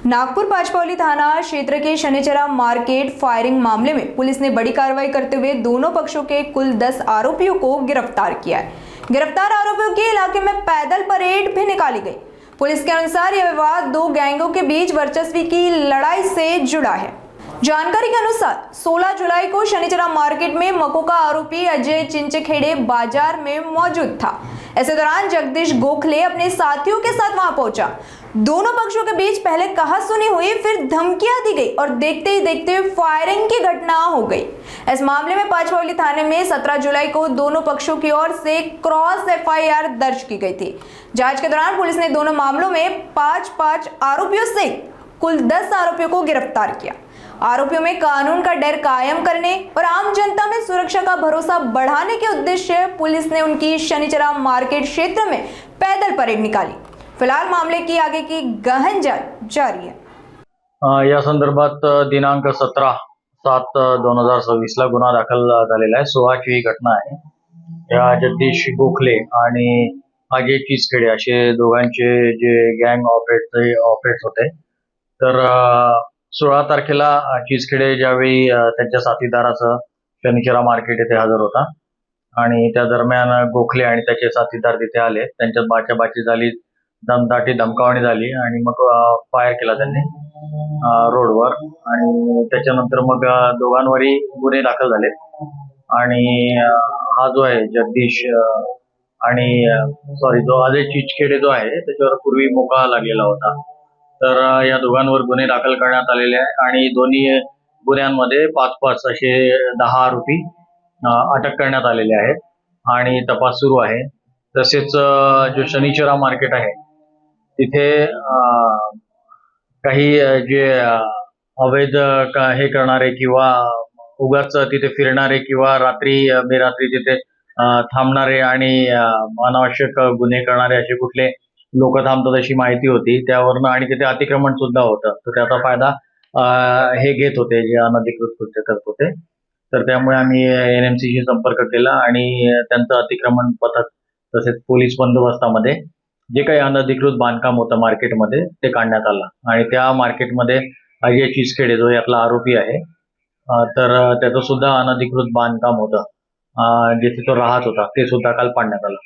नागपुर पाचपौली थाना क्षेत्र के शनिचरा market firing मामले में पुलिस ने बड़ी कार्रवाई करते हुए दोनों पक्षों के कुल 10 आरोपियों को गिरफ्तार किया है। गिरफ्तार आरोपियों के इलाके में पैदल परेड भी निकाली गई। पुलिस के अनुसार यह विवाद दो गैंगों के बीच वर्चस्व की लड़ाई से जुड़ा है। जानकारी के अनुसार 16 जुलाई को शनिचरा मार्केट में मको का आरोपी अजय चिंचखेड़े बाजार में मौजूद था। ऐसे दौरान जगदीश गोखले अपने साथियों के साथ वहां पहुंचा। दोनों पक्षों के बीच पहले कहासुनी हुई, फिर धमकियां दी गई और देखते ही देखते फायरिंग की घटना हो गई। इस मामले में पाचपौली थाने में 17 जुलाई को दोनों पक्षों की ओर से क्रॉस FIR दर्ज की गई थी। जांच के दौरान पुलिस ने दोनों मामलों में 5 आरोपियों से कुल 10 आरोपियों को गिरफ्तार किया। आरोपियों में कानून का डर कायम करने और आम जनता में सुरक्षा का भरोसा बढ़ाने के उद्देश्य से पुलिस ने उनकी शनिचरा मार्केट क्षेत्र में पैदल परेड निकाली। फिलहाल मामले की आगे की गहन जांच जारी है। या संदर्भात दिनांक 17/7/2026 ला गुन्हा दाखल झालेला आहे। 16ची घटना आहे। या जगदीश गोखले आणि अजय चिंचखेडे असे दोघांचे जे गँग ऑपरेट्स होते। तर 16 तारखेला चिंचखेडे ज्यावेळी त्यांच्या साथीदारासह शनिचरा मार्केट येथे हजर होता आणि त्या दरम्यान गोखले आणि त्याचे साथीदार तिथे आले। त्यांच्यात बाचाबाची झाली, दमदाटी धमकावणी झाली आणि मग फायर केला त्यांनी रोडवर आणि त्याच्यानंतर मग दोघांवरही गुन्हे दाखल झाले आणि हा जो आहे जगदीश आणि जो अजय चिंचखेडे जो आहे त्याच्यावर पूर्वी मोका लागलेला होता। तर या दोघांवर गुन्हे दाखल करण्यात आलेले आहे आणि दोन्ही गुन्ह्यांमध्ये 5 असे 10 आरोपी अटक करण्यात आलेले आहेत आणि तपास सुरू आहे। तसेच जो शनिचरा मार्केट आहे तिथे काही जे अवैध हे करणारे किंवा उगाच तिथे फिरणारे किंवा बेरात्री तिथे थांबणारे आणि अनावश्यक गुन्हे करणारे असे कुठले लोक थांबतात अशी माहिती होती त्यावरनं आणि तिथे अतिक्रमण सुद्धा होतं। तर त्याचा फायदा हे घेत होते जे अनधिकृत कृत्य करत होते। तर त्यामुळे आम्ही NMC शी संपर्क केला आणि त्यांचं अतिक्रमण पथक तसेच पोलीस बंदोबस्तामध्ये जे काही अनधिकृत बांधकाम होतं मार्केटमध्ये ते काढण्यात आलं आणि त्या मार्केटमध्ये अजय चिंचखेडे जो यातला आरोपी आहे तर त्याचं सुद्धा अनधिकृत बांधकाम होतं जिथे तो राहत होता ते सुद्धा काल पाडण्यात आलं।